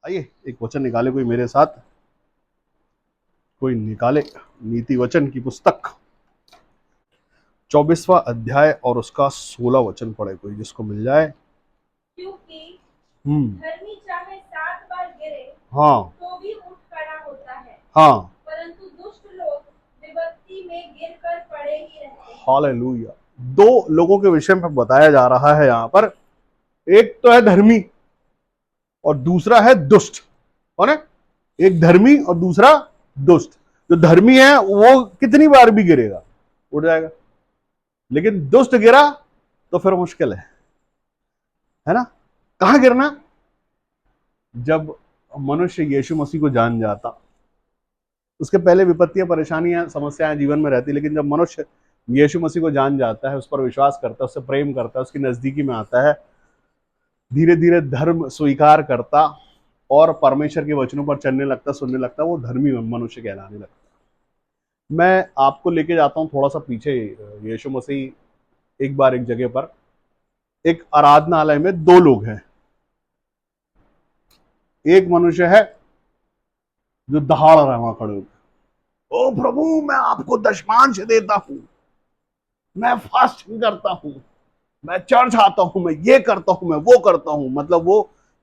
आइए एक वचन निकाले कोई मेरे साथ, कोई निकाले नीति वचन की पुस्तक 24वां अध्याय और उसका 16 वचन पढ़े कोई, जिसको मिल जाए। क्योंकि हम्म। धर्मी चाहे 7 बार गिरे हाँ तो भी उठ खड़ा होता है, हाँ। परंतु दुष्ट लोग विपत्ति में गिर कर पड़े ही रहते हैं। हालेलुया। दो लोगों के विषय में बताया जा रहा है यहाँ पर। एक तो है धर्मी और दूसरा है दुष्ट। कौन है? एक धर्मी और दूसरा दुष्ट। जो धर्मी है वो कितनी बार भी गिरेगा, उठ जाएगा, लेकिन दुष्ट गिरा तो फिर मुश्किल है ना। कहां गिरना? जब मनुष्य यीशु मसीह को जान जाता। उसके पहले विपत्तियां, परेशानियां, समस्याएं जीवन में रहती, लेकिन जब मनुष्य यीशु मसीह को जान जाता है, उस पर विश्वास करता है, उससे प्रेम करता है, उसकी नजदीकी में आता है, धीरे धीरे धर्म स्वीकार करता और परमेश्वर के वचनों पर चलने लगता, सुनने लगता, वो धर्मी मनुष्य कहलाने लगता। मैं आपको लेके जाता हूं थोड़ा सा पीछे। यीशु मसीह एक बार एक जगह पर, एक आराधनालय में दो लोग हैं। एक मनुष्य है जो दहाड़ रहा है वहां खड़े होकर, ओ प्रभु मैं आपको दशमांश देता हूं, मैं फास्टिंग करता हूं, मैं चर्च आता हूं, मैं ये करता हूं, मैं वो करता हूं। मतलब वो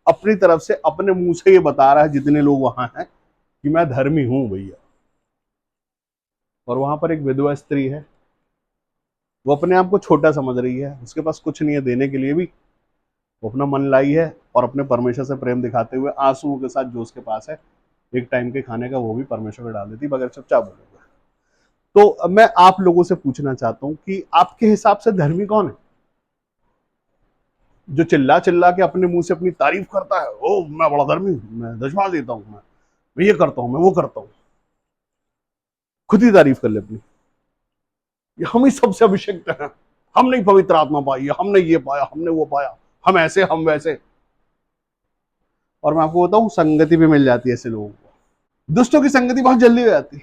अपनी तरफ से, अपने मुंह से ये बता रहा है जितने लोग वहां हैं कि मैं धर्मी हूं भैया। और वहां पर एक विधवा स्त्री है, वो अपने आप को छोटा समझ रही है, उसके पास कुछ नहीं है देने के लिए भी। वो अपना मन लाई है और अपने परमेश्वर से प्रेम दिखाते हुए आंसुओं के साथ जो उसके पास है एक टाइम के खाने का, वो भी परमेश्वर को डाल देती बगैर चुपचाप बोलेगा। तो मैं आप लोगों से पूछना चाहता हूं कि आपके हिसाब से धर्मी कौन है? जो चिल्ला चिल्ला के अपने मुंह से अपनी तारीफ करता है, ओ मैं बड़ा धर्मी हूं, मैं दशमांश देता हूं, मैं ये करता हूं, मैं वो करता हूं, खुद ही तारीफ कर ले अपनी। हम ही सबसे अभिषेक हैं, हमने ही पवित्र आत्मा पाई है, हमने ये पाया, हमने वो पाया, हम ऐसे, हम वैसे। और मैं आपको बताऊं, संगति भी मिल जाती है ऐसे लोगों को। दुष्टों की संगति बहुत जल्दी हो जाती है,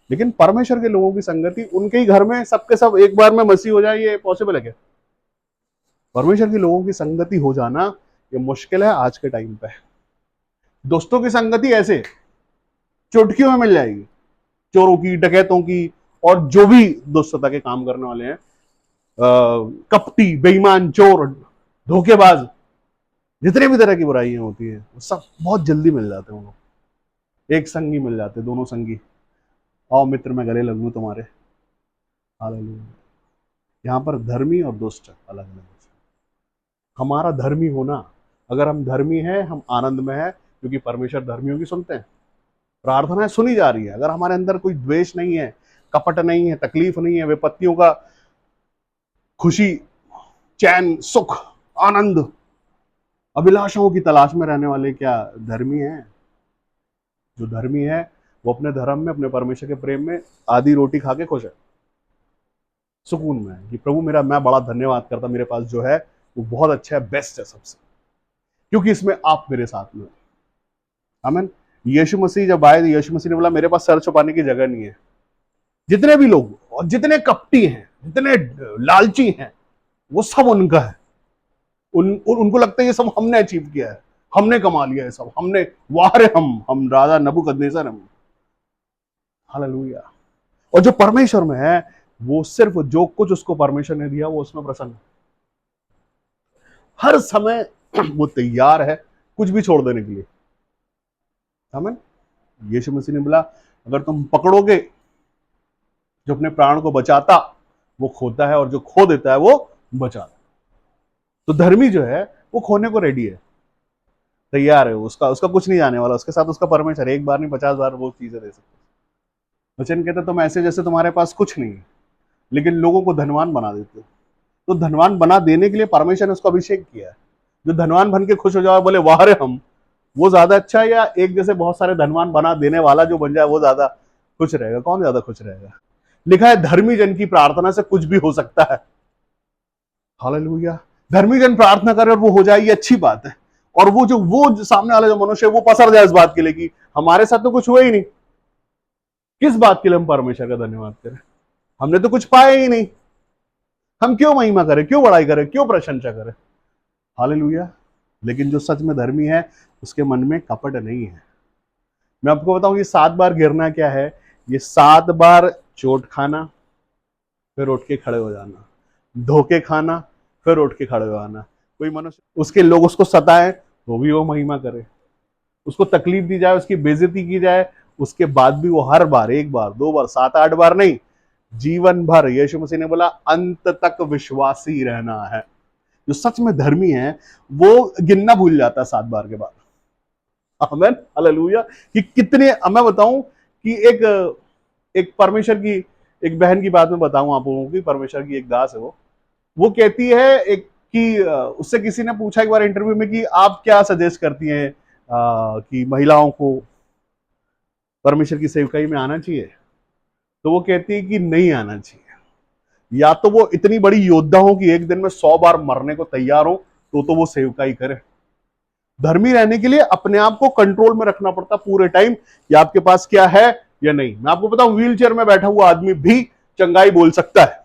लेकिन परमेश्वर के लोगों की संगति, उनके ही घर में सबके सब एक बार में मसीह हो जाए, ये पॉसिबल है क्या? परमेश्वर के लोगों की संगति हो जाना ये मुश्किल है आज के टाइम पे। दोस्तों की संगति ऐसे चुटकियों में मिल जाएगी। चोरों की, डकैतों की, और जो भी दुष्टता के काम करने वाले हैं, कपटी, बेईमान, चोर, धोखेबाज, जितने भी तरह की बुराइयां होती है वो सब बहुत जल्दी मिल जाते हैं उनको। एक संगी मिल जाते हैं, दोनों संगी, आओ मित्र मैं गले लगूं तुम्हारे। हालेलुया। यहाँ पर धर्मी और दुष्ट अलग अलग है। हमारा धर्मी होना, अगर हम धर्मी हैं, हम आनंद में हैं, क्योंकि परमेश्वर धर्मियों की सुनते हैं, प्रार्थनाएं सुनी जा रही है। अगर हमारे अंदर कोई द्वेष नहीं है, कपट नहीं है, तकलीफ नहीं है, विपत्तियों का खुशी, चैन, सुख, आनंद, अभिलाषाओं की तलाश में रहने वाले क्या धर्मी हैं? जो धर्मी है वो अपने धर्म में, अपने परमेश्वर के प्रेम में आधी रोटी खा के खुश है, सुकून में है कि प्रभु मेरा, मैं बड़ा धन्यवाद करता, मेरे पास जो है वो बहुत अच्छा है, बेस्ट है सबसे, क्योंकि इसमें आप मेरे साथ में। आमीन। यीशु मसीह जब आए, यीशु मसीह ने बोला मेरे पास सर छुपाने की जगह नहीं है। जितने भी लोग और जितने कपटी हैं, जितने लालची हैं, वो सब उनका है। उनको लगता है ये सब हमने अचीव किया है, हमने कमा लिया है सब, हमने, वाह रे हम राजा नबूकदनेस्सर हम। हालेलुया। और जो परमेश्वर में है, वो सिर्फ जो कुछ उसको परमेश्वर ने दिया वो उसमें प्रसन्न है। हर समय वो तैयार है कुछ भी छोड़ देने के लिए। आमीन। यीशु मसीह ने बोला अगर तुम पकड़ोगे, जो अपने प्राण को बचाता वो खोता है, और जो खो देता है वो बचाता। तो धर्मी जो है वो खोने को रेडी है, तैयार है, उसका उसका कुछ नहीं जाने वाला, उसके साथ उसका परमेश्वर एक बार नहीं 50 बार वो चीजें दे सकते। वचन कहता तुम ऐसे जैसे तुम्हारे पास कुछ नहीं है, लेकिन लोगों को धनवान बना देते हो। तो धनवान बना देने के लिए परमेश्वर ने उसको अभिषेक किया है। जो धनवान बन के खुश हो जाए, बोले वाह रे हम, वो ज्यादा अच्छा है, या एक जैसे बहुत सारे धनवान बना देने वाला जो बन जाए वो ज्यादा खुश रहेगा? कौन ज्यादा खुश रहेगा? लिखा है धर्मी जन की प्रार्थना से कुछ भी हो सकता है। हालेलुया। धर्मी जन प्रार्थना करे और वो हो जाए, ये अच्छी बात है। और वो सामने वाला जो मनुष्य है वो पसर जाए इस बात के लिए कि हमारे साथ तो कुछ हुआ ही नहीं, किस बात के लिए हम परमेश्वर का धन्यवाद करें? हमने तो कुछ पाया ही नहीं, हम क्यों महिमा करें, क्यों बड़ाई करें, क्यों प्रशंसा करें? हालेलुया। लेकिन जो सच में धर्मी है उसके मन में कपट नहीं है। मैं आपको बताऊं ये 7 बार गिरना क्या है, ये 7 बार चोट खाना, फिर उठ के खड़े हो जाना, धोखे खाना, फिर उठ के खड़े हो जाना। कोई मनुष्य उसके लोग उसको सताए तो भी वो महिमा करे, उसको तकलीफ दी जाए, उसकी बेइज्जती की जाए, उसके बाद भी वो हर बार, एक बार, 2 बार, 7-8 बार नहीं, जीवन भर यीशु मसीह ने बोला अंत तक विश्वासी रहना है। जो सच में धर्मी है वो गिनना भूल जाता है 7 बार के बाद। आमेन, हालेलुया। कि कितने, मैं बताऊं कि एक एक परमेश्वर की एक बहन की बात मैं बताऊं आप लोगों की, परमेश्वर की एक दास है वो कहती है एक कि उससे किसी ने पूछा एक बार इंटरव्यू में कि आप क्या सजेस्ट करती हैं कि महिलाओं को परमेश्वर की सेवकाई में आना चाहिए, तो वो कहती है कि नहीं आना चाहिए। या तो वो इतनी बड़ी योद्धा हो कि एक दिन में 100 बार मरने को तैयार हो तो वो सेवकाई करे। धर्मी रहने के लिए अपने आप को कंट्रोल में रखना पड़ता पूरे टाइम कि आपके पास क्या है या नहीं। मैं आपको बताऊं व्हील चेयर में बैठा हुआ आदमी भी चंगाई बोल सकता है।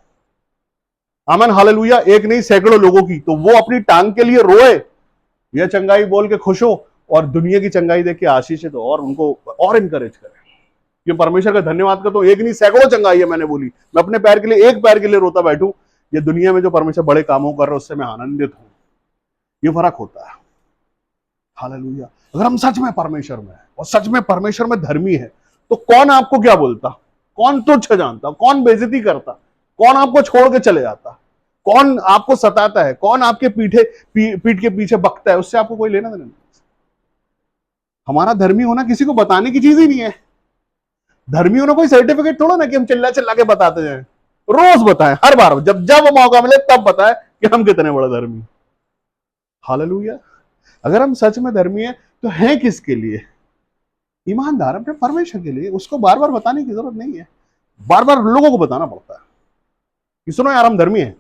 आमन, हालेलुया। एक नहीं सैकड़ों लोगों की, तो वो अपनी टांग के लिए रोए या चंगाई बोल के खुश हो, और दुनिया की चंगाई देख के आशीषित हो और उनको और इंकरेज करे कि परमेश्वर का धन्यवाद करता हूं, एक नहीं सैकड़ों चंगाई है। मैंने बोली मैं अपने पैर के लिए, एक पैर के लिए रोता बैठूं, ये दुनिया में जो परमेश्वर बड़े कामों कर रहे हैं उससे मैं आनंदित हूं। ये फर्क होता है। हालेलुया। अगर हम सच में परमेश्वर में है और सच में परमेश्वर में धर्मी है तो कौन आपको क्या बोलता, कौन तुच्छ जानता, कौन बेइज्जती करता, कौन आपको छोड़ के चले जाता, कौन आपको सताता है, कौन आपके पीठ के पीछे बकता है, उससे आपको कोई लेना देना नहीं। हमारा धर्मी होना किसी को बताने की चीज ही नहीं है। धर्मी होना कोई सर्टिफिकेट थोड़ा ना कि हम चिल्ला चिल्ला के बताते जाए। रोज बताएं, हर बार जब जब मौका मिले तब बताएं कि हम कितने बड़े धर्मी। हालेलुया। अगर हम सच में धर्मी हैं तो हैं किसके लिए? ईमानदार अपने परमेश्वर के लिए। उसको बार बार बताने की जरूरत नहीं है, बार बार लोगों को बताना पड़ता है कि सुनो यार हम धर्मी हैं,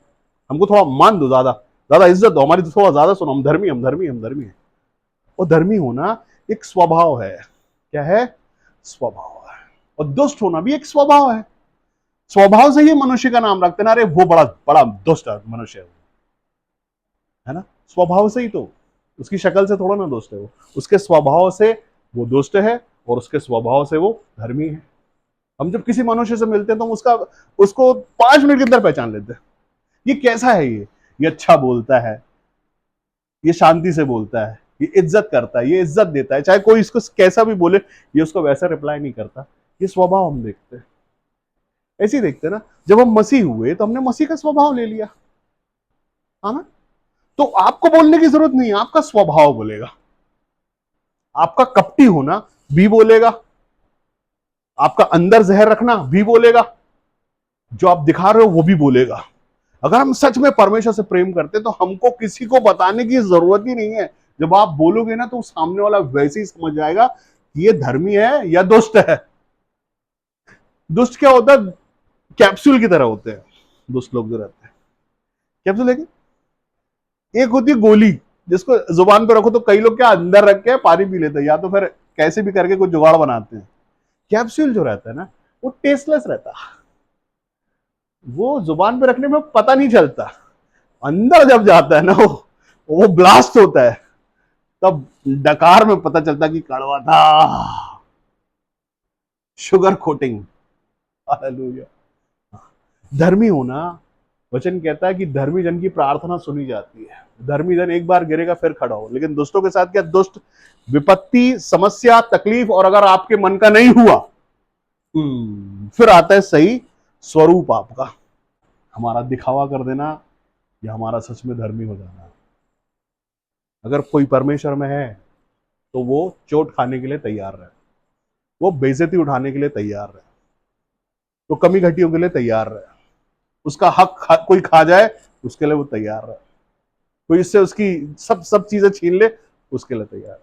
हमको थोड़ा मान दो, ज्यादा ज्यादा इज्जत दो हमारी, तो थोड़ा ज्यादा सुनो, हम धर्मी, हम धर्मी, हम धर्मी हैं। और धर्मी होना एक स्वभाव है। क्या है? स्वभाव है। और दुष्ट होना भी एक स्वभाव है। स्वभाव से ही मनुष्य का नाम रखते ना, अरे वो बड़ा बड़ा दुष्ट मनुष्य है ना, स्वभाव से ही तो, उसकी शक्ल से थोड़ा ना दुष्ट है वो, उसके स्वभाव से वो दुष्ट है और उसके स्वभाव से वो धर्मी है। हम जब किसी मनुष्य से मिलते हैं तो हम उसको 5 मिनट के अंदर पहचान लेते हैं, ये कैसा है, ये अच्छा बोलता है, ये शांति से बोलता है, ये इज्जत करता है, ये इज्जत देता है, चाहे कोई इसको कैसा भी बोले ये उसको वैसा रिप्लाई नहीं करता। ये स्वभाव हम देखते हैं। ऐसे ही देखते हैं ना, जब हम मसीह हुए तो हमने मसीह का स्वभाव ले लिया, है ना। तो आपको बोलने की जरूरत नहीं है, आपका स्वभाव बोलेगा। आपका कपटी होना भी बोलेगा, आपका अंदर जहर रखना भी बोलेगा, जो आप दिखा रहे हो वो भी बोलेगा। अगर हम सच में परमेश्वर से प्रेम करते तो हमको किसी को बताने की जरूरत ही नहीं है। जब आप बोलोगे ना तो सामने वाला वैसे ही समझ जाएगा कि ये धर्मी है या दुष्ट है। दुष्ट क्या होता है? कैप्सूल की तरह होते हैं दुष्ट लोग जो रहते हैं। कैप्सूल है, एक होती है गोली जिसको जुबान पे रखो तो कई लोग क्या अंदर रख के पानी पी लेते हैं, या तो फिर कैसे भी करके कुछ जुगाड़ बनाते हैं। कैप्सूल जो रहता है ना वो टेस्टलेस रहता है, वो जुबान पे रखने में पता नहीं चलता, अंदर जब जाता है ना वो ब्लास्ट होता है, तब डकार में पता चलता कि कड़वा था। Sugar coating. हालेलुया। धर्मी होना, वचन कहता है कि धर्मी जन की प्रार्थना सुनी जाती है। धर्मी जन एक बार गिरेगा फिर खड़ा हो, लेकिन दुष्टों के साथ क्या? दुष्ट विपत्ति, समस्या, तकलीफ, और अगर आपके मन का नहीं हुआ फिर आता है सही स्वरूप आपका, हमारा दिखावा कर देना या हमारा सच में धर्मी हो जाना। अगर कोई परमेश्वर में है तो वो चोट खाने के लिए तैयार रहे, वो बेइज्जती उठाने के लिए तैयार रहे, तो कमी घटियों के लिए तैयार रहे, उसका कोई खा जाए उसके लिए वो तैयार रहे, कोई इससे उसकी सब सब चीजें छीन ले उसके लिए तैयार।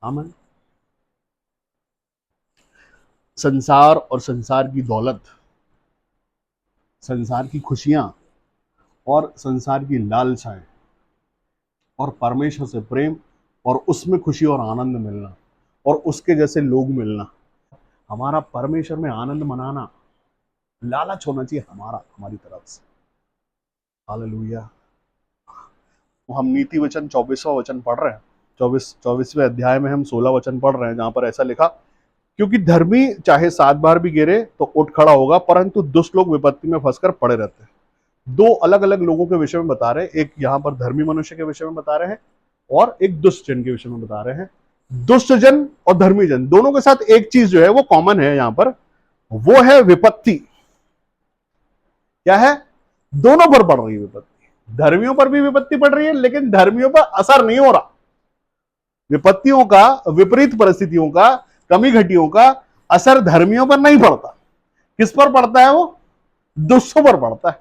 आमन। संसार और संसार की दौलत, संसार की खुशियां और संसार की लालसाएं, और परमेश्वर से प्रेम और उसमें खुशी और आनंद मिलना और उसके जैसे लोग मिलना, हमारा परमेश्वर में आनंद मनाना लालच होना चाहिए हमारी तरफ से। हालेलुया। हम नीति वचन 24वां वचन पढ़ रहे हैं। 24वें अध्याय में हम 16 वचन पढ़ रहे हैं, जहां पर ऐसा लिखा, क्योंकि धर्मी चाहे 7 बार भी गिरे तो उठ खड़ा होगा, परंतु दुष्ट लोग विपत्ति में फंसकर पड़े रहते हैं। दो अलग अलग लोगों के विषय में बता रहे हैं, एक यहाँ पर धर्मी मनुष्य के विषय में बता रहे हैं और एक दुष्ट जन के विषय में बता रहे हैं। दुष्ट जन और धर्मी जन दोनों के साथ एक चीज जो है वो कॉमन है यहाँ पर, वो है विपत्ति। क्या है? दोनों पर पड़ रही है विपत्ति। धर्मियों पर भी विपत्ति पड़ रही है, लेकिन धर्मियों पर असर नहीं हो रहा। विपत्तियों का, विपरीत परिस्थितियों का, कमी घटियों का असर धर्मियों पर नहीं पड़ता। किस पर पड़ता है? वो दुष्टों पर पड़ता है।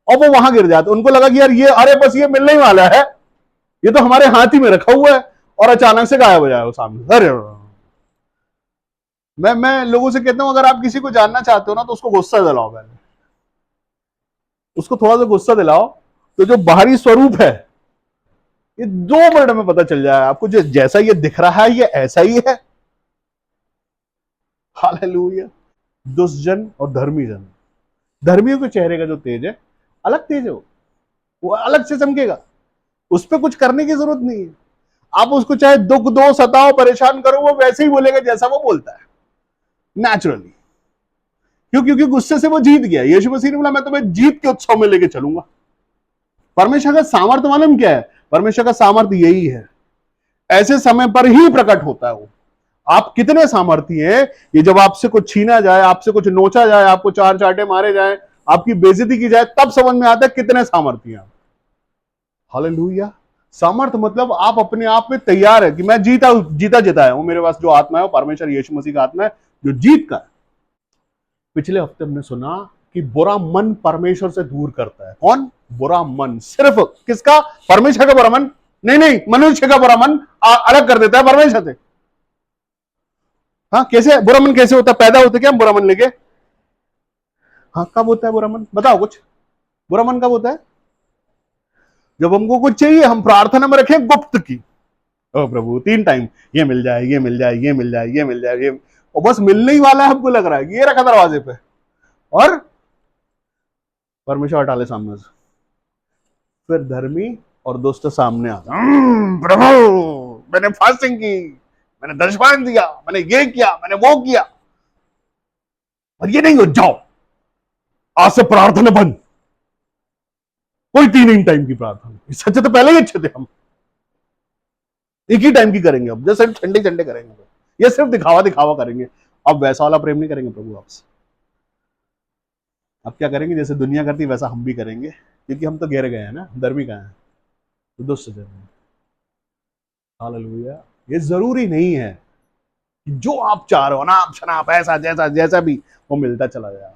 और वो वहां गिर जाते, उनको लगा कि यार ये, अरे बस ये मिलने ही वाला है, ये तो हमारे हाथ ही में रखा हुआ है, और अचानक से गायब हो जाए वो सामने। अरे मैं लोगों से कहता हूं, अगर आप किसी को जानना चाहते हो ना, तो उसको गुस्सा दिलाओ। पहले उसको थोड़ा सा गुस्सा दिलाओ, तो जो बाहरी स्वरूप है ये 2 मिनट में पता चल जाए आपको। जो जैसा ये दिख रहा है ये ऐसा ही है। हालेलुया। दुष्ट जन और धर्मी जन, धर्मियों के चेहरे का जो तेज है, अलग तेज है, वो अलग से चमकेगा। उस पर कुछ करने की जरूरत नहीं है। आप उसको चाहे दुख दो, सताओ, परेशान करो, वो वैसे ही बोलेगा जैसा वो बोलता है, नेचुरली। क्यों? क्योंकि गुस्से से वो जीत गया। यीशु मसीह ने बोला, मैं तुम्हें जीत के उत्सव में लेके चलूंगा। परमेश्वर का सामर्थ्य मालूम क्या है? परमेश्वर का सामर्थ्य यही है, ऐसे समय पर ही प्रकट होता है वो। आप कितने सामर्थी हैं, ये जब आपसे कुछ छीना जाए, आपसे कुछ नोचा जाए, आपको 4 चांटे मारे जाए, आपकी बेइज्जती की जाए, तब समझ में आता है कितने सामर्थी हैं आप। हालेलुया। सामर्थ्य मतलब आप अपने आप में तैयार है कि मैं जीता जिताया हूं, मेरे पास जो आत्मा है वो परमेश्वर यीशु मसीह का आत्मा है जो जीत का है। पिछले हफ्ते हमने सुना कि बुरा मन परमेश्वर से दूर करता है। कौन? बुरा मन। सिर्फ किसका? परमेश्वर का बुरा मन नहीं, नहीं, मनुष्य का बुरा मन अलग कर देता है परमेश्वर से। हाँ, कैसे बुरा मन कैसे होता है? पैदा होता है क्या बुरा मन लेके? हाँ, कब होता है बुरा मन? बताओ कुछ। बुरा मन कब होता है? जब हमको कुछ चाहिए, हम प्रार्थना में रखें गुप्त की, ओ प्रभु 3 टाइम ये मिल जाए, ये मिल जाए, ये मिल जाए, ये मिल जाए, ये, और बस मिलने ही वाला है। हमको लग रहा है कि ये रखा दरवाजे पे, और परमेश्वर हटा ले सामने से। फिर धर्मी और दुष्ट सामने आता, प्रभु मैंने फास्टिंग की, मैंने दशमान दिया, मैंने ये किया, मैंने वो किया, और ये नहीं हो, जाओ आज से प्रार्थना बंद, कोई 3 टाइम की प्रार्थना। सच्चे तो पहले ही अच्छे थे हम, एक ही टाइम की करेंगे अब, जैसे ठंडे ठंडे करेंगे, ये सिर्फ दिखावा दिखावा करेंगे। अब वैसा वाला प्रेम नहीं करेंगे प्रभु आपसे। अब क्या करेंगे? जैसे दुनिया करती है वैसा हम भी करेंगे, क्योंकि हम तो गिर गए हैं ना। धर्मी कहाँ है? तो दुष्ट जन। हालेलुया। ये जरूरी नहीं है कि जो आप चाह रहे हो, अनाप शनाप ऐसा जैसा जैसा भी वो मिलता चला जाए।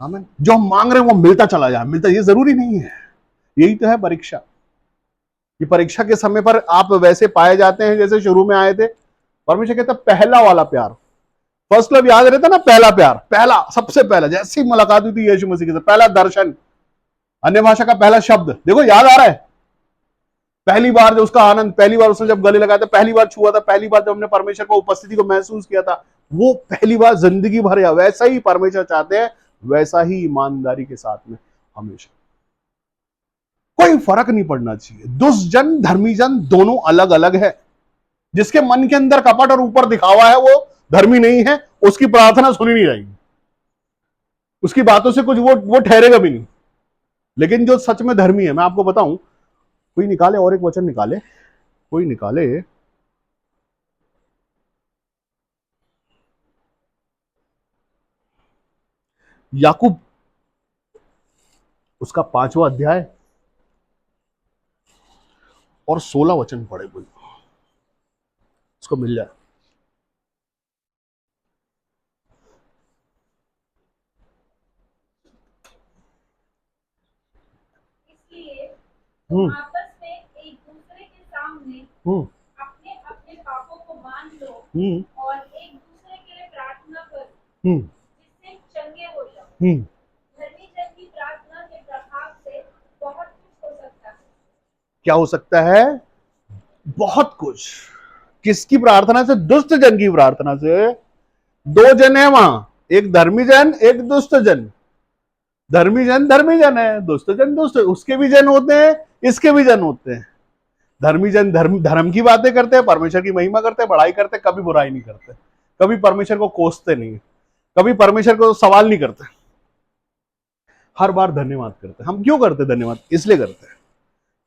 आमीन। जो हम मांग रहे हैं वो मिलता चला जाए, मिलता, ये जरूरी नहीं है। यही तो है परीक्षा। ये परीक्षा के समय पर आप वैसे पाए जाते हैं जैसे शुरू में आए थे। परमेश्वर कहता पहला वाला प्यार, फर्स्ट लव याद रहता ना, पहला प्यार, पहला, सबसे पहला, जैसी मुलाकात हुई थी यीशु मसीह के साथ, पहला दर्शन, अन्य भाषा का पहला शब्द, देखो याद आ रहा है? पहली बार जो उसका आनंद, पहली बार उसने जब गले लगाया था, पहली बार छुआ था, पहली बार जब हमने परमेश्वर को उपस्थिति को महसूस किया था, वो पहली बार जिंदगी भर। या वैसा ही परमेश्वर चाहते हैं, वैसा ही ईमानदारी के साथ में हमेशा। कोई फर्क नहीं पड़ना चाहिए। दुष्ट जन, धर्मी जन दोनों अलग अलग है। जिसके मन के अंदर कपट और ऊपर दिखावा है वो धर्मी नहीं है, उसकी प्रार्थना सुनी नहीं जाएगी, उसकी बातों से कुछ वो ठहरेगा भी नहीं। लेकिन जो सच में धर्मी है, मैं आपको बताऊं, कोई निकाले और एक वचन निकाले, कोई निकाले याकूब उसका 5वां अध्याय और 16 वचन पढ़े, कोई उसको मिल जाए। इसलिए हम्म आपस में एक दूसरे के सामने हम्म अपने अपने पापों को मान लो हम्म और एक दूसरे के लिए प्रार्थना करो, हम्म जिससे चंगे हो जाओ। हम्म धर्मी जन की प्रार्थना के प्रभाव से बहुत कुछ हो सकता है। क्या हो सकता है? बहुत कुछ। किसकी प्रार्थना से? दुष्ट जन की प्रार्थना से। 2 जन है वहां, एक धर्मी जन, एक दुष्ट जन। धर्मी जन है, दुष्ट जन दुष्ट, उसके भी जन होते हैं, इसके भी जन होते हैं। धर्मी जन धर्म की बातें करते हैं, परमेश्वर की महिमा करते हैं, बड़ाई करते हैं, कभी बुराई नहीं करते, कभी परमेश्वर को कोसते नहीं, कभी परमेश्वर को सवाल नहीं करते, हर बार धन्यवाद करते हैं। हम क्यों करते हैं धन्यवाद? इसलिए करते हैं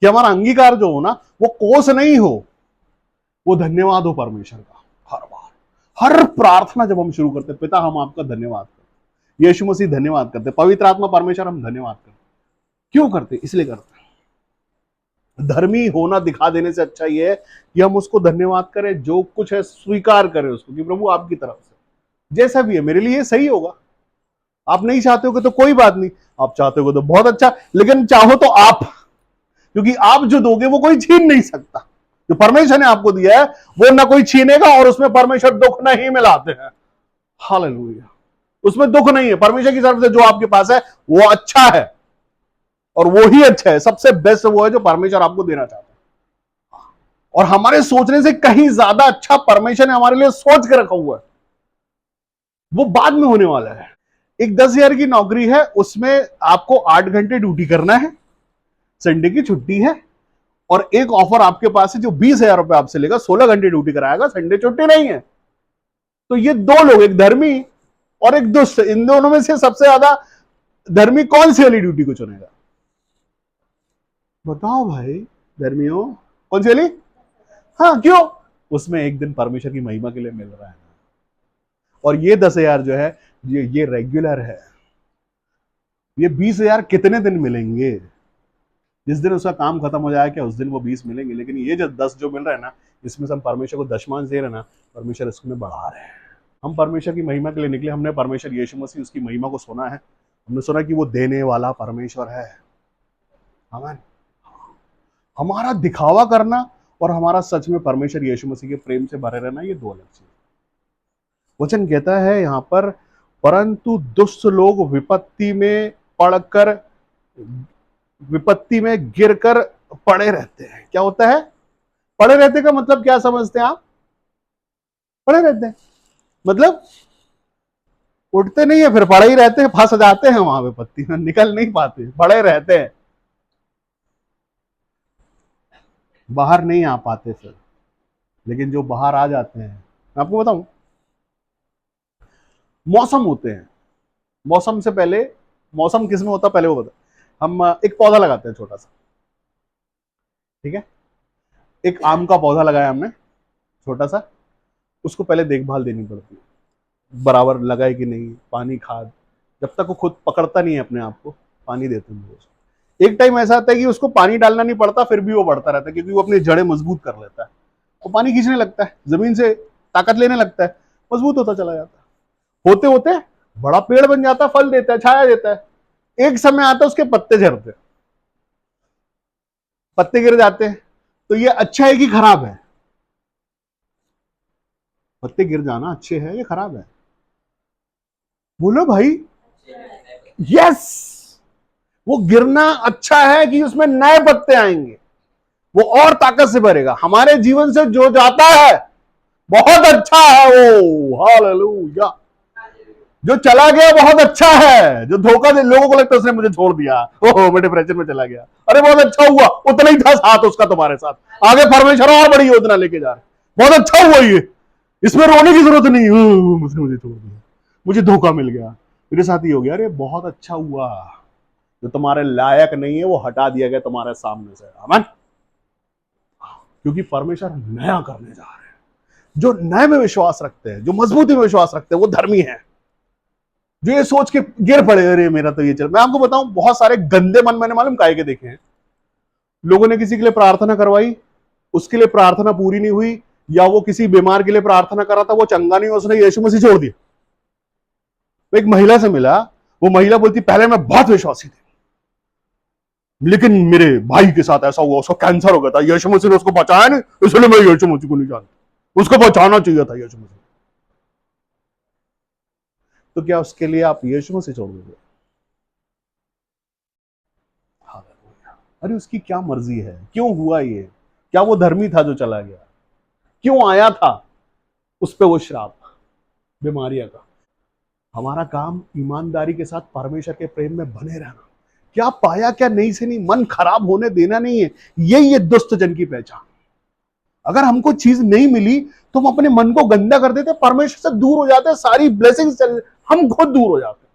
कि हमारा अंगीकार जो हो ना, वो कोस नहीं हो, वो धन्यवाद हो परमेश्वर का। हर बार, हर प्रार्थना जब हम शुरू करते हैं, पिता हम आपका धन्यवाद करते, यीशु मसीह धन्यवाद करते, पवित्र आत्मा परमेश्वर हम धन्यवाद करते। क्यों करते? इसलिए करते हैं। धर्मी होना दिखा देने से अच्छा ये है कि हम उसको धन्यवाद करें, जो कुछ है स्वीकार करें उसको, कि प्रभु आपकी तरफ से जैसा भी है मेरे लिए सही होगा। आप नहीं चाहते हो तो कोई बात नहीं, आप चाहते हो तो बहुत अच्छा, लेकिन चाहो तो आप, क्योंकि आप जो दोगे वो कोई छीन नहीं सकता। जो परमेश्वर ने आपको दिया है वो ना कोई छीनेगा, और उसमें परमेश्वर दुख नहीं मिलाते हैं। हालेलुया। उसमें दुख नहीं है। परमेश्वर की तरफ से जो आपके पास है वो अच्छा है, और वो ही अच्छा है। सबसे बेस्ट वो है जो परमेश्वर आपको देना चाहता है, और हमारे सोचने से कहीं ज्यादा अच्छा परमेश्वर ने हमारे लिए सोच के रखा हुआ है। वो बाद में होने वाला है। एक 10,000 की नौकरी है, उसमें आपको 8 घंटे ड्यूटी करना है, संडे की छुट्टी है। और एक ऑफर आपके पास है जो 20,000 रुपए आपसे लेगा, 16 घंटे ड्यूटी कराएगा, संडे छुट्टी नहीं है। तो ये दो लोग, एक धर्मी और एक दुष्ट, इन दोनों में से सबसे ज्यादा धर्मी कौन सी वाली ड्यूटी को चुनेगा? बताओ भाई धर्मियों, कौन सी वाली? हाँ, क्यों? उसमें एक दिन परमेश्वर की महिमा के लिए मिल रहा है। और ये 10,000 जो है, ये रेगुलर है। ये 20,000 कितने दिन मिलेंगे? जिस दिन उसका काम खत्म हो जाए क्या उस दिन वो 20 मिलेंगे। लेकिन ये जो 10 जो मिल रहा है ना, इसमें से हम परमेश्वर को दशमांश दे रहे हैं ना, परमेश्वर इसमें बढ़ा रहे हैं। हम परमेश्वर की महिमा के लिए निकले, हमने परमेश्वर यीशु मसीह उसकी महिमा को सुना है, हमने सुना कि वो देने वाला परमेश्वर है। आमीन। हमारा दिखावा करना और हमारा सच में परमेश्वर यीशु मसीह के प्रेम से भरे रहना, ये दो अलग चीज। वचन कहता है यहां पर, परंतु दुष्ट लोग विपत्ति में गिरकर पड़े रहते हैं। क्या होता है पड़े रहते का मतलब? क्या समझते हैं आप? पड़े रहते हैं मतलब उठते नहीं है, फिर पड़े ही रहते हैं, फंस जाते हैं वहां विपत्ति में, निकल नहीं पाते, पड़े रहते हैं, बाहर नहीं आ पाते फिर। लेकिन जो बाहर आ जाते हैं, मैं आपको बताऊं, मौसम होते हैं। मौसम से पहले, मौसम किस में होता है पहले वो बता। हम एक पौधा लगाते हैं छोटा सा, ठीक है? एक आम का पौधा लगाया हमने छोटा सा, उसको पहले देखभाल देनी पड़ती है, बराबर लगाए कि नहीं, पानी खाद, जब तक वो खुद पकड़ता नहीं है अपने आप को, पानी देते हैं रोज। एक टाइम ऐसा आता है कि उसको पानी डालना नहीं पड़ता, फिर भी वो बढ़ता रहता है, क्योंकि वो अपनी जड़ें मजबूत कर लेता है, वो पानी खींचने लगता है, जमीन से ताकत लेने लगता है, मजबूत होता चला जाता है। होते होते बड़ा पेड़ बन जाता है, फल देता है, छाया देता है। एक समय आता है उसके पत्ते झड़ते हैं, पत्ते गिर जाते हैं। तो ये अच्छा है कि खराब है? पत्ते गिर जाना अच्छे है या खराब है? बोलो भाई। यस, वो गिरना अच्छा है कि उसमें नए पत्ते आएंगे, वो और ताकत से भरेगा। हमारे जीवन से जो जाता है बहुत अच्छा है वो, हालेलुया। जो चला गया बहुत अच्छा है। जो धोखा दे, लोगों को लगता है उसने मुझे छोड़ दिया, ओहो मैं डिप्रेशन में चला गया, अरे बहुत अच्छा हुआ, उतना ही था साथ उसका तुम्हारे साथ, आगे परमेश्वर और बड़ी योजना लेके जा रहे, बहुत अच्छा हुआ ये, इसमें रोने की जरूरत नहीं, उसने मुझे छोड़ दिया, मुझे धोखा मिल गया, मेरे साथ ही हो गया। अरे बहुत अच्छा हुआ, जो तुम्हारे लायक नहीं है वो हटा दिया गया तुम्हारे सामने से। आमीन। क्योंकि परमेश्वर नया करने जा रहे हैं। जो नए में विश्वास रखते हैं, जो मजबूती में विश्वास रखते हैं, वो धर्मी है। जो ये सोच के गिर पड़े, अरे मेरा तो ये चल, मैं आपको बताऊं बहुत सारे गंदे मन मैंने मालूम काहे के देखे हैं। लोगों ने किसी के लिए प्रार्थना करवाई, उसके लिए प्रार्थना पूरी नहीं हुई, या वो किसी बीमार के लिए प्रार्थना कर रहा था, वो चंगा नहीं, उसने यीशु मसीह छोड़ दिया। एक महिला से मिला, वो महिला बोलती पहले मैं बहुत विश्वासी थी, लेकिन मेरे भाई के साथ ऐसा हुआ, उसको कैंसर हो गया था, यीशु मसीह ने उसको बचाया नहीं, इसलिए मैं यीशु मसीह को नहीं जानता, उसको बचाना चाहिए था यीशु मसीह। तो क्या उसके लिए आप यीशु मसीह छोड़ दोगे? अरे उसकी क्या मर्जी है, क्यों हुआ ये? क्या वो धर्मी था जो चला गया? क्यों आया था उस पे वो श्राप बीमारियां का? हमारा काम ईमानदारी के साथ परमेश्वर के प्रेम में बने रहना। क्या पाया क्या नहीं से नहीं, मन खराब होने देना नहीं है। यही है दुष्ट जन की पहचान। अगर हमको चीज नहीं मिली तो हम अपने मन को गंदा कर देते, परमेश्वर से दूर हो जाते हैं, सारी ब्लेसिंग्स हम खुद दूर हो जाते हैं।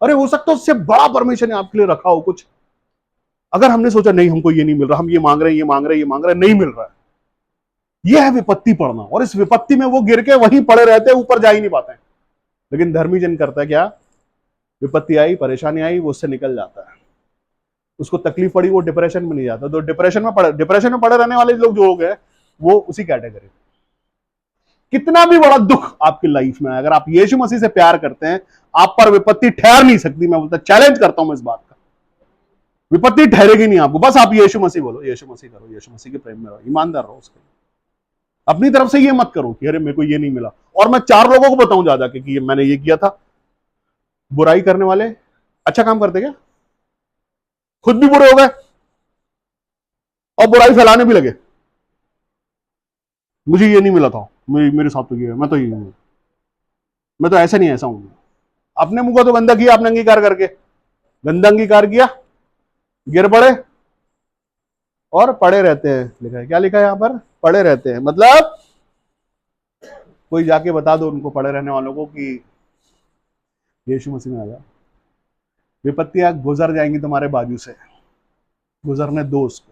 अरे हो सकता है उससे बड़ा परमेश्वर ने आपके लिए रखा हो कुछ। अगर हमने सोचा नहीं हमको ये नहीं मिल रहा, हम ये मांग रहे हैं, ये मांग रहे हैं, ये मांग रहे हैं, नहीं मिल रहा है, ये है विपत्ति पड़ना। और इस विपत्ति में वो गिर के वहीं पड़े रहते हैं, ऊपर जा ही नहीं पाते। लेकिन धर्मी जन करता है क्या, विपत्ति आई, परेशानी आई, वो उससे निकल जाता है। उसको तकलीफ पड़ी, वो डिप्रेशन में नहीं जाता। तो डिप्रेशन में पड़े रहने वाले लोग जो हो गए वो उसी कैटेगरी। कितना भी बड़ा दुख आपकी लाइफ में है, अगर आप यीशु मसीह से प्यार करते हैं, आप पर विपत्ति ठहर नहीं सकती। मैं बोलता चैलेंज करता हूं मैं इस बात का, विपत्ति ठहरेगी नहीं आपको। बस आप यीशु मसीह बोलो, यीशु मसीह करो, यीशु मसीह के प्रेम में रहो, ईमानदार रहो उसके। अपनी तरफ से ये मत करो कि अरे मेरे को ये नहीं मिला और मैं 4 लोगों को बताऊं जा जाके कि मैंने ये किया था। बुराई करने वाले अच्छा काम करते क्या? खुद भी बुरे हो गए और बुराई फैलाने भी लगे। मुझे ये नहीं मिला था, मेरे साथ तो ये है, मैं तो ये हूं, मैं तो ऐसा नहीं ऐसा हूं। अपने मुंह को तो गंदा किया आपने, अंगीकार करके गंदा अंगीकार किया, गिर पड़े और पड़े रहते हैं। लिखा है, क्या लिखा है यहां पर? पड़े रहते हैं। मतलब कोई जाके बता दो उनको, पड़े रहने वालों को, कि यीशु मसीह में आ जाओ, विपत्तियां गुजर जाएंगी तुम्हारे बाजू से, गुजरने दो उसको।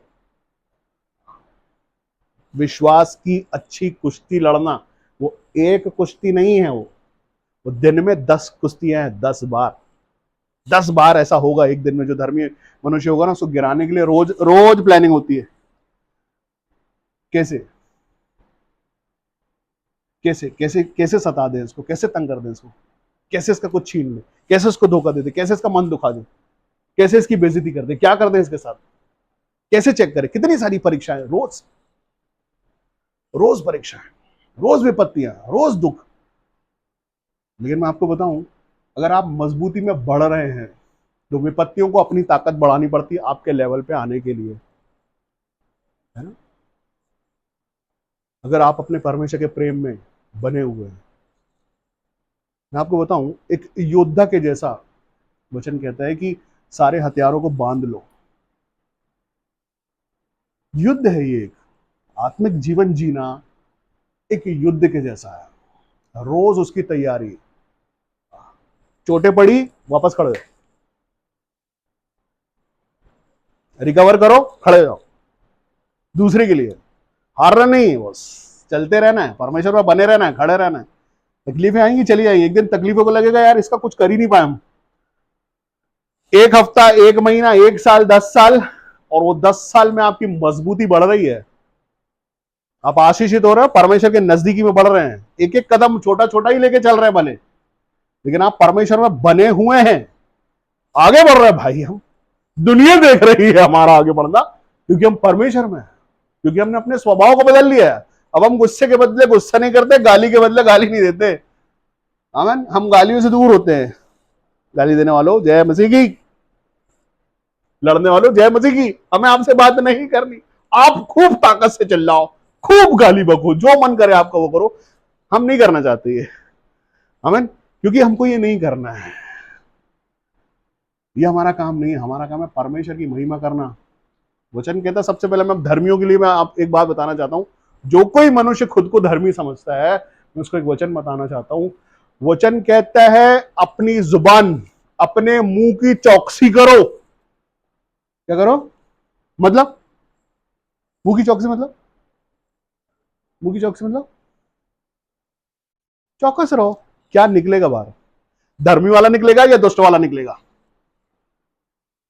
विश्वास की अच्छी कुश्ती लड़ना, वो एक कुश्ती नहीं है, वो दिन में 10 कुश्तियां हैं, 10 बार। 10 बार ऐसा होगा एक दिन में। जो धर्मी मनुष्य होगा ना, उसको गिराने के लिए रोज रोज प्लानिंग होती है। कैसे कैसे कैसे कैसे सता दें इसको, कैसे तंग कर दें इसको, कैसे इसका कुछ छीन ले, कैसे उसको धोखा दे दे, कैसे इसका मन दुखा दे, कैसे इसकी बेइज्जती कर दे, क्या कर दे इसके साथ, कैसे चेक करें। कितनी सारी परीक्षाएं, रोज रोज परीक्षाएं, रोज विपत्तियां, रोज दुख। लेकिन मैं आपको बताऊं, अगर आप मजबूती में बढ़ रहे हैं तो विपत्तियों को अपनी ताकत बढ़ानी पड़ती है आपके लेवल पे आने के लिए, है ना। अगर आप अपने परमेश्वर के प्रेम में बने हुए हैं, मैं आपको बताऊं, एक योद्धा के जैसा वचन कहता है कि सारे हथियारों को बांध लो। युद्ध है ये, एक आत्मिक जीवन जीना एक युद्ध के जैसा है। रोज उसकी तैयारी, चोटें पड़ी वापस खड़े हो, रिकवर करो, खड़े जाओ दूसरे के लिए। हारना नहीं, बस चलते रहना है, परमेश्वर में बने रहना है, खड़े रहना है। तकलीफें आएंगी, चली आएंगी। एक दिन तकलीफों को लगेगा यार इसका कुछ कर ही नहीं पाए हम। 1 हफ्ता, 1 महीना, 1 साल, 10 साल, और वो 10 साल में आपकी मजबूती बढ़ रही है। आप आशीषित हो रहे हो, परमेश्वर के नजदीकी में बढ़ रहे हैं। एक एक कदम छोटा छोटा ही लेके चल रहे हैं भले, लेकिन आप परमेश्वर में बने हुए हैं, आगे बढ़ रहे हैं भाई। हम दुनिया देख रही है हमारा आगे बढ़ना, क्योंकि हम परमेश्वर में हैं, क्योंकि हमने अपने स्वभाव को बदल लिया है। अब हम गुस्से के बदले गुस्सा नहीं करते, गाली के बदले गाली नहीं देते। आमीन। हम गालियों से दूर होते हैं। गाली देने वालों जय मसीह की, लड़ने वालों जय मसीह की। हमें आपसे बात नहीं करनी। आप खूब ताकत से चिल्लाओ, खूब गाली बको, जो मन करे आपका वो करो। हम नहीं करना चाहते ये, आमीन, क्योंकि हमको ये नहीं करना है। ये हमारा काम नहीं है। हमारा काम है परमेश्वर की महिमा करना। वचन कहता है, सबसे पहले मैं धर्मियों के लिए मैं आप एक बात बताना चाहता हूं। जो कोई मनुष्य खुद को धर्मी समझता है, मैं उसको एक वचन बताना चाहता हूं। वचन कहता है, अपनी जुबान, अपने मुंह की चौकसी करो। क्या करो? मतलब मुंह की चौकसी मतलब, मुंह की चौकसी मतलब चौकस रहो। क्या निकलेगा बाहर? धर्मी वाला निकलेगा या दुष्ट वाला निकलेगा?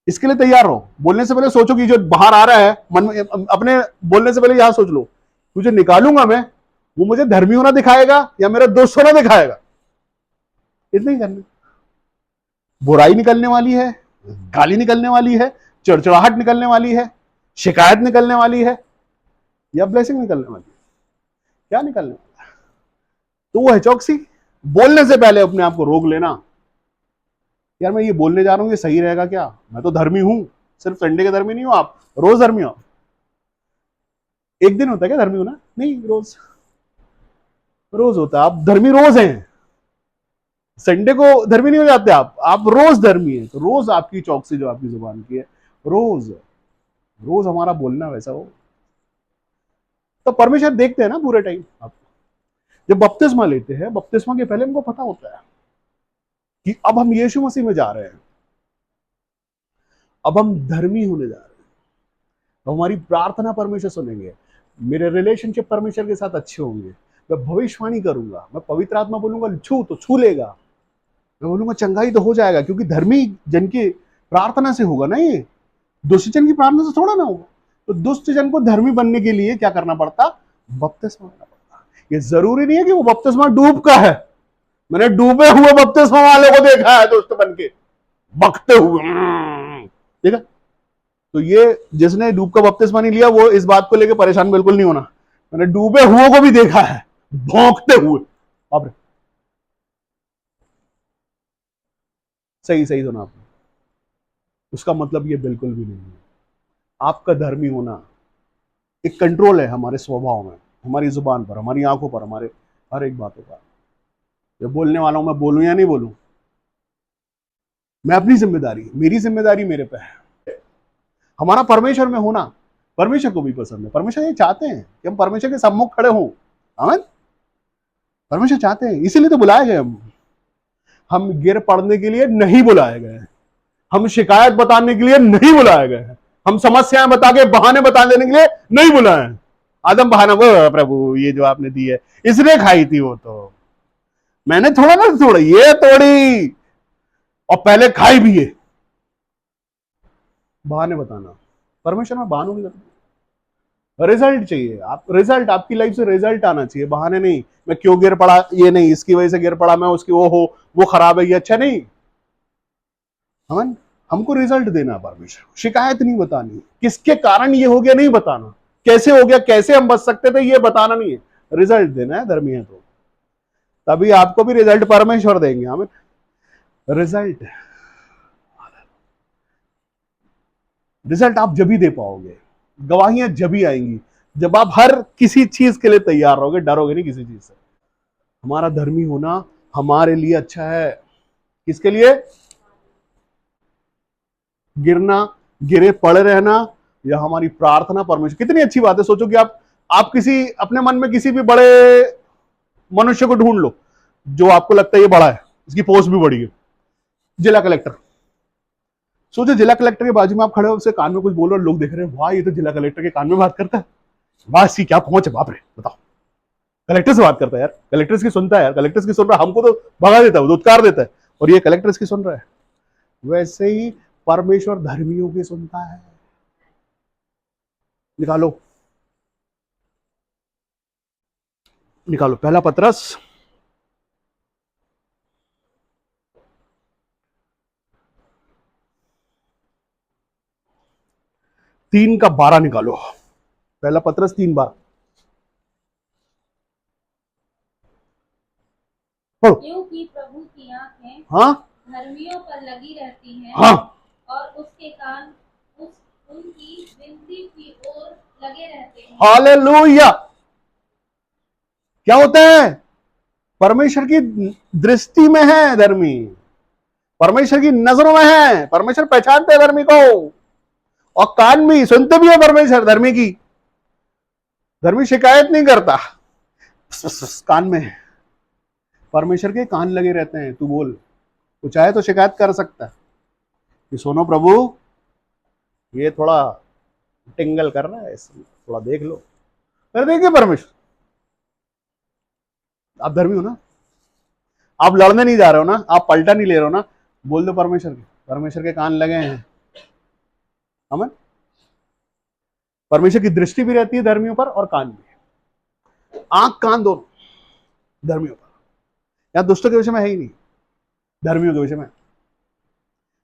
इसके लिए तैयार रहो। बोलने से पहले सोचो कि जो बाहर आ रहा है मन में, अपने बोलने से पहले यहां सोच लो, तुझे निकालूंगा मैं, वो मुझे धर्मी होना दिखाएगा या मेरा दोस्त होना दिखाएगा। इतना ही करना। बुराई निकलने वाली है, गाली निकलने वाली है, चिड़चिड़ाहट निकलने वाली है, शिकायत निकलने वाली है, या ब्लेसिंग निकलने वाली है? क्या निकलने वाला है? तो वो है चौकसी। बोलने से पहले अपने आप को रोक लेना, यार मैं ये बोलने जा रहा हूं, ये सही रहेगा क्या? मैं तो धर्मी हूं, सिर्फ संडे के धर्मी नहीं हो आप, रोज धर्मी हो। एक दिन होता है क्या धर्मी होना? नहीं, रोज रोज होता है। आप धर्मी रोज हैं, संडे को धर्मी नहीं हो जाते आप रोज धर्मी है। तो रोज आपकी चौकसी जो आपकी जुबान की है, रोज रोज हमारा बोलना वैसा हो, तो परमेश्वर देखते हैं ना पूरे टाइम। आप जब बपतिस्मा लेते हैं, बपतिस्मा के पहले हमको पता होता है कि अब हम यीशु मसीह में जा रहे हैं, अब हम धर्मी होने जा रहे हैं, अब हमारी प्रार्थना परमेश्वर सुनेंगे, मेरे रिलेशनशिप परमेश्वर के साथ अच्छे होंगे, मैं भविष्यवाणी करूंगा, मैं पवित्र आत्मा बोलूंगा छू तो छू लेगा, मैं बोलूंगा चंगाई तो हो जाएगा, क्योंकि धर्मी जन की प्रार्थना से होगा ना, ये दुष्ट जन की प्रार्थना से थोड़ा ना होगा। तो दुष्ट जन को धर्मी बनने के लिए क्या करना पड़ता? बपतिस्मा लेना पड़ता। ये जरूरी नहीं है कि वो बपतिस्मा डूब का है। मैंने डूबे हुए बपतिस्मा वाले को देखा है, दुष्ट बन के बकते हुए, देखा। तो ये जिसने डूब का बपतिस्मा नहीं लिया, वो इस बात को लेकर परेशान बिल्कुल नहीं होना। मैंने डूबे हुए को भी देखा है भौंकते हुए। अब सही सही सुना आपने। उसका मतलब ये बिल्कुल भी नहीं है। आपका धर्मी होना एक कंट्रोल है हमारे स्वभाव में, हमारी जुबान पर, हमारी आंखों पर, हमारे हर एक बातों पर। ये बोलने वाला हूं, मैं बोलूं या नहीं बोलूं, मैं अपनी जिम्मेदारी, मेरी जिम्मेदारी मेरे पे है। हमारा परमेश्वर में होना परमेश्वर को भी पसंद है। परमेश्वर ये चाहते हैं कि हम परमेश्वर के सम्मुख खड़े हों। आमीन। परमेश्वर चाहते हैं, इसीलिए तो बुलाए गए हम गिर पड़ने के लिए नहीं बुलाए गए, हम शिकायत बताने के लिए नहीं बुलाए गए, हम समस्याएं बता के बहाने बता देने के लिए नहीं बुलाए। आदम बहाना, वो प्रभु ये जो आपने दी है इसने खाई थी, वो तो मैंने थोड़ा ना थोड़ा ये तोड़ी और पहले खाई भी है। बहाने बताना, परमेश्वर में बहानों की जरूरत, रिजल्ट चाहिए। आप रिजल्ट, आपकी लाइफ से रिजल्ट आना चाहिए, बहाने नहीं। मैं क्यों गिर पड़ा, ये नहीं, इसकी वजह से गिर पड़ा मैं, उसकी वो हो, वो खराब है, ये अच्छा नहीं। हम हमको रिजल्ट देना परमेश्वर, शिकायत नहीं बतानी, किसके कारण ये हो गया नहीं बताना, कैसे हो गया, कैसे हम बच सकते थे ये बताना नहीं है, रिजल्ट देना है। धर्मी है तो तभी आपको भी रिजल्ट परमेश्वर देंगे। हमें रिजल्ट रिजल्ट आप जब ही दे पाओगे, गवाहियां जब ही आएंगी जब आप हर किसी चीज के लिए तैयार रहोगे, डरोगे नहीं किसी चीज से। हमारा धर्मी होना हमारे लिए अच्छा है। किसके लिए? गिरना, गिरे पड़े रहना, या हमारी प्रार्थना परमेश्वर। कितनी अच्छी बात है। सोचो कि आप किसी अपने मन में किसी भी बड़े मनुष्य को ढूंढ लो जो आपको लगता है ये बड़ा है, इसकी पोस्ट भी बड़ी है, जिला कलेक्टर। सोचो जिला कलेक्टर के बाजू में आप खड़े हो, उसके कान में कुछ बोलो और लोग देख रहे हैं, वाह ये तो जिला कलेक्टर के कान में बात करता है, वाह इसकी क्या पहुंच है, बाप रे। बताओ, कलेक्टर से बात करता है यार, कलेक्टर्स की सुनता है यार, कलेक्टर्स की सुन रहा है, हमको तो भगा देता है, धुतकार देता है, और ये कलेक्टर्स की सुन रहा है। वैसे ही परमेश्वर धर्मियों की सुनता है। निकालो निकालो पहला पतरस, तीन का 12 निकालो। पहला पतरस 3:12 पढ़ो। क्योंकि प्रभु की आंखें हाँ धर्मियों पर लगी रहती हैं, हाँ, और उसके कान उनकी विनती की ओर लगे रहते हैं। हालेलुया। क्या होता है? परमेश्वर की दृष्टि में है धर्मी, परमेश्वर की नजरों में है, परमेश्वर पहचानते हैं धर्मी को, और कान भी सुनते भी है परमेश्वर धर्मी की। धर्मी शिकायत नहीं करता, कान में परमेश्वर के कान लगे रहते हैं। तू बोल, तू चाहे तो शिकायत कर सकता है कि सुनो प्रभु ये थोड़ा टिंगल कर रहा है, थोड़ा देख लो, कर देंगे परमेश्वर। आप धर्मी हो ना, आप लड़ने नहीं जा रहे हो ना, आप पलटा नहीं ले रहे हो ना, बोल दो परमेश्वर के कान लगे हैं। हमें परमेश्वर की दृष्टि भी रहती है धर्मियों पर, और कान भी, आंख कान दोनों धर्मियों पर। या दुष्टों के विषय में है ही नहीं, धर्मियों के विषय में।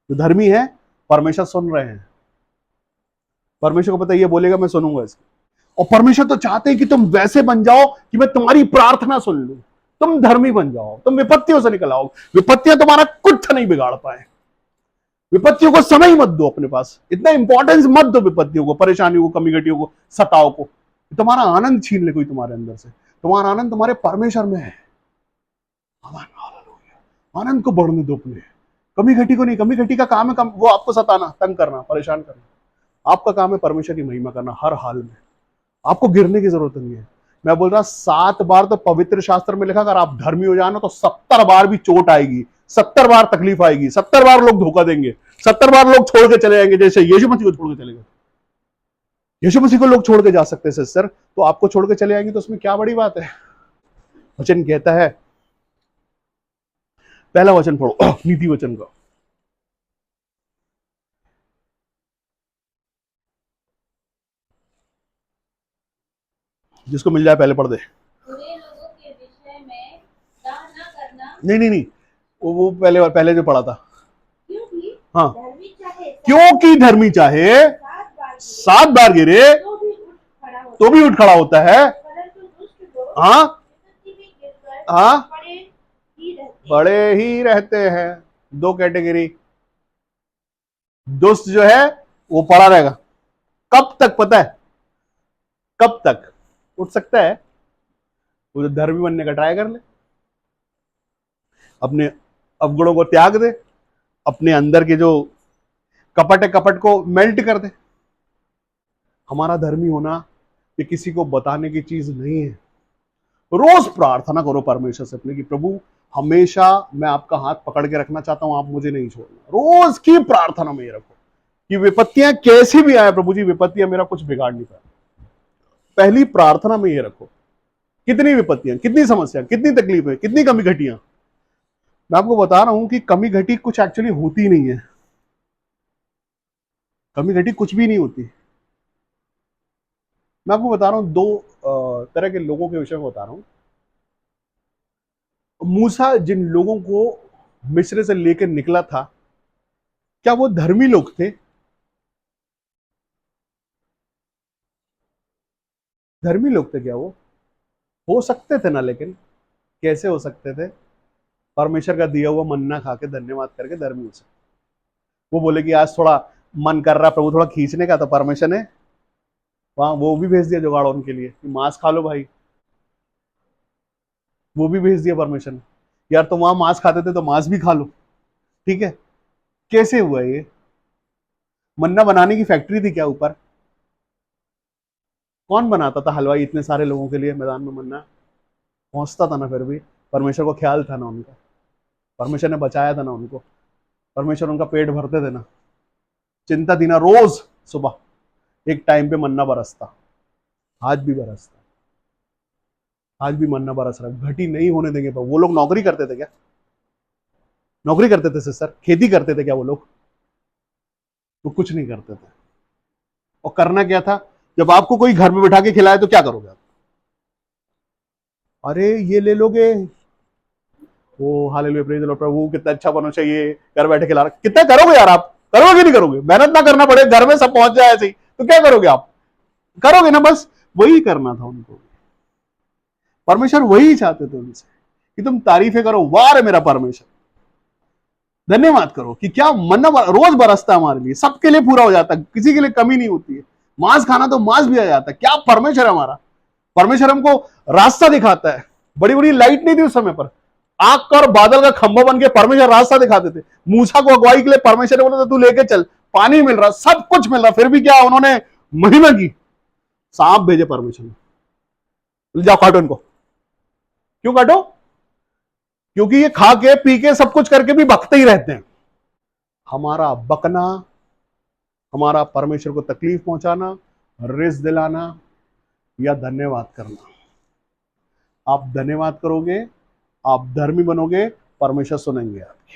जो धर्मी है परमेश्वर सुन रहे हैं, परमेश्वर को पता है ये बोलेगा मैं सुनूंगा इसको। और परमेश्वर तो चाहते हैं कि तुम वैसे बन जाओ कि मैं तुम्हारी प्रार्थना सुन लूं, तुम धर्मी बन जाओ, तुम विपत्तियों से निकल आओ। विपत्तियां तुम्हारा कुछ नहीं बिगाड़ पाए। विपत्तियों को समय मत दो अपने पास, इतना इंपॉर्टेंस मत दो विपत्तियों को, परेशानियों को, कमी घटियों को, सताओं को। तुम्हारा आनंद छीन ले कोई तुम्हारे अंदर से। तुम्हारा आनंद तुम्हारे परमेश्वर में है। आनंद को बढ़ने दो अपने, कमी घटी को नहीं। कमी घटी का काम है वो आपको सताना, तंग करना, परेशान करना। आपका काम है परमेश्वर की महिमा करना हर हाल में। आपको गिरने की जरूरत नहीं है। मैं बोल रहा 7 बार तो पवित्र शास्त्र में लिखा, अगर आप धर्मी हो जाना तो 70 बार भी चोट आएगी, 70 बार तकलीफ आएगी, 70 बार लोग धोखा देंगे, 70 बार लोग छोड़ के चले जाएंगे। जैसे यीशु मसीह को छोड़ के चले गए, यीशु मसीह को लोग छोड़ के जा सकते हैं सिस्टर, तो आपको छोड़ के चले जाएंगे तो उसमें क्या बड़ी बात है। वचन कहता है, पहला वचन पढ़ो नीति वचन का। जिसको मिल जाए पहले पढ़ दे। बुरे लोगों के विषय में दाह न करना, नहीं, वो पहले जो पढ़ा था। क्योंकि हाँ, धर्मी चाहे क्योंकि धर्मी चाहे 7 बार गिरे तो भी उठ खड़ा होता है, परंतु दुष्ट लोग हाँ विपत्ति में गिरकर हाँ पड़े ही रहते बड़े ही रहते हैं। 2 कैटेगरी, दुष्ट जो है वो पड़ा रहेगा। कब तक पता है? कब तक उठ सकता है? वो जो धर्मी बनने का ट्राई कर ले, अपने अवगुणों को त्याग दे, अपने अंदर के जो कपट है कपट को मेल्ट कर दे। हमारा धर्मी होना ये किसी को बताने की चीज नहीं है। रोज प्रार्थना करो परमेश्वर से अपने कि प्रभु हमेशा मैं आपका हाथ पकड़ के रखना चाहता हूं, आप मुझे नहीं छोड़ना। रोज की प्रार्थना में ये रखो कि विपत्तियां कैसी भी आए, प्रभु जी विपत्तियां मेरा कुछ बिगाड़ नहीं पाए। पहली प्रार्थना में ये रखो। कितनी विपत्तियां, कितनी समस्या, कितनी तकलीफें, कितनी कमी घटियां। मैं आपको बता रहा हूं कि कमी घटी कुछ एक्चुअली होती नहीं है। कमी घटी कुछ भी नहीं होती। मैं आपको बता रहा हूं 2 तरह के लोगों के विषय में बता रहा हूं। मूसा जिन लोगों को मिस्र से लेकर निकला था, क्या वो धर्मी लोग थे? धर्मी लोग थे क्या वो? हो सकते थे ना, लेकिन कैसे हो सकते थे? परमेश्वर का दिया हुआ मन्ना खा के धन्यवाद करके धर्मी हो सकते। वो बोले कि आज थोड़ा मन कर रहा प्रभु थोड़ा खींचने का, तो परमेश्वर ने वहां वो भी भेज दिया जुगाड़ उनके लिए कि मांस खा लो भाई। वो भी भेज दिया परमेश्वर ने, यार तो वहां मांस खाते थे तो मांस भी खा लो। ठीक है, कैसे हुआ ये? मन्ना बनाने की फैक्ट्री थी क्या ऊपर? कौन बनाता था हलवाई इतने सारे लोगों के लिए? मैदान में मन्ना पहुंचता था ना, फिर भी परमेश्वर को ख्याल था ना उनका, परमेश्वर ने बचाया था ना उनको, परमेश्वर उनका पेट भरते थे ना। चिंता थी ना, रोज सुबह एक टाइम पे मन्ना बरसता। आज भी बरसता, आज भी मन्ना बरस रहा है। घटी नहीं होने देंगे। पर वो लोग नौकरी करते थे क्या? नौकरी करते थे सिस्टर? खेती करते थे क्या वो लोग? वो कुछ नहीं करते थे। और करना क्या था? जब आपको कोई घर में बिठा के खिलाए तो क्या करोगे आप? अरे ये ले लोगे, वो हालेलुया प्रेज द लॉर्ड, प्रभु कितना अच्छा बनो चाहिए, घर बैठे खिला रहा। कितना करोगे यार आप? करोगे कि नहीं करोगे? मेहनत ना करना पड़े, घर में सब पहुंच जाए ऐसे ही, तो क्या करोगे आप? करोगे ना। बस वही करना था उनको। परमेश्वर वही चाहते थे उनसे कि तुम तारीफें करो, वाह रे मेरा परमेश्वर, धन्यवाद करो कि क्या मन्ना रोज बरसता है हमारे लिए, सबके लिए पूरा हो जाता है, किसी के लिए कमी नहीं होती है। मांस खाना तो मांस भी आ जाता है। क्या परमेश्वर है हमारा! परमेश्वर हमको रास्ता दिखाता है। बड़ी बड़ी लाइट नहीं थी उस समय पर, आग का और बादल का खंभा बन के परमेश्वर रास्ता दिखाते थे। मूसा को अगुवाई के लिए परमेश्वर ने बोला था तू लेके चल, पानी मिल रहा, सब कुछ मिल रहा, फिर भी क्या उन्होंने महिमा की? सांप भेजे परमेश्वर ने, जाओ काटो इनको। क्यों काटो? क्योंकि ये खा के पी के सब कुछ करके भी बकते ही रहते हैं। हमारा बकना, हमारा परमेश्वर को तकलीफ पहुंचाना, रिस्क दिलाना या धन्यवाद करना। आप धन्यवाद करोगे, आप धर्मी बनोगे, परमेश्वर सुनेंगे आपकी।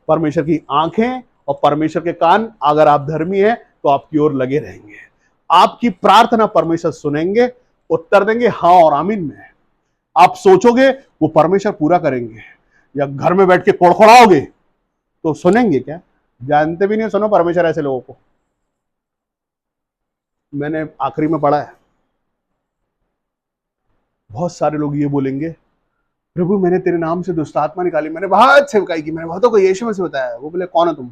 परमेश्वर की आंखें और परमेश्वर के कान अगर आप धर्मी हैं तो आपकी ओर लगे रहेंगे। आपकी प्रार्थना परमेश्वर सुनेंगे, उत्तर देंगे हाँ और आमीन में। आप सोचोगे वो परमेश्वर पूरा करेंगे, या घर में बैठ के कोड़खड़ाओगे तो सुनेंगे क्या? जानते भी नहीं सुनो परमेश्वर ऐसे लोगों को। मैंने आखिरी में पढ़ा है, बहुत सारे लोग ये बोलेंगे प्रभु मैंने तेरे नाम से दुष्ट आत्मा निकाली, मैंने बहुत सेवकाई की, मैंने बहुतों को यीशु मसीह बताया। वो बोले कौन है तुम?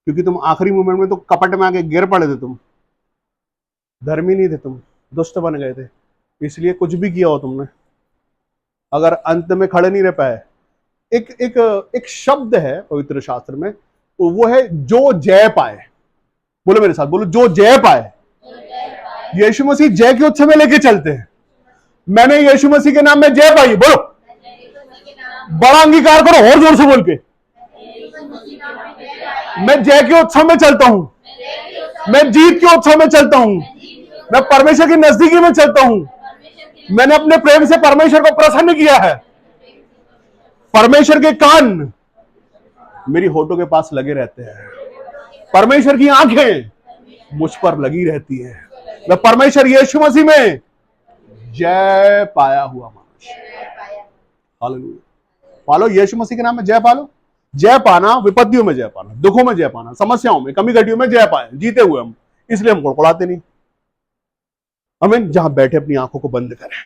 क्योंकि तुम आखिरी मोमेंट में तो कपट में आके गिर पड़े थे, तुम धर्मी नहीं थे, तुम दुष्ट बन गए थे, इसलिए कुछ भी किया हो तुमने। अगर अंत में खड़े नहीं रह पाए, एक एक एक शब्द है पवित्र शास्त्र में, वो है जो जय पाए। बोलो मेरे साथ, बोलो जो जय पाए। यीशु मसीह जय के उत्सव में लेके चलते हैं। मैंने यीशु मसीह के नाम में जय पाई। बोलो, बड़ा अंगीकार करो और जोर से बोल के। मैं जय के उत्सव में चलता हूं, मैं जीत के उत्सव में चलता हूं, मैं परमेश्वर की नजदीकी में चलता हूं। मैंने अपने प्रेम से परमेश्वर को प्रसन्न किया है। परमेश्वर के कान मेरी होठों के पास लगे रहते हैं, परमेश्वर की आंखें मुझ पर लगी रहती है। मैं परमेश्वर यीशु मसीह में जय पाया हुआ मनुष्य। हालेलुया। पालो यीशु मसीह के नाम में जय पालो। जय पाना, विपत्तियों में जय पाना, दुखों में जय पाना, समस्याओं में, कमी घटियों में जय पाए, जीते हुए हम, इसलिए हम कुड़कुड़ाते नहीं। हमें जहां बैठे अपनी आंखों को बंद करें।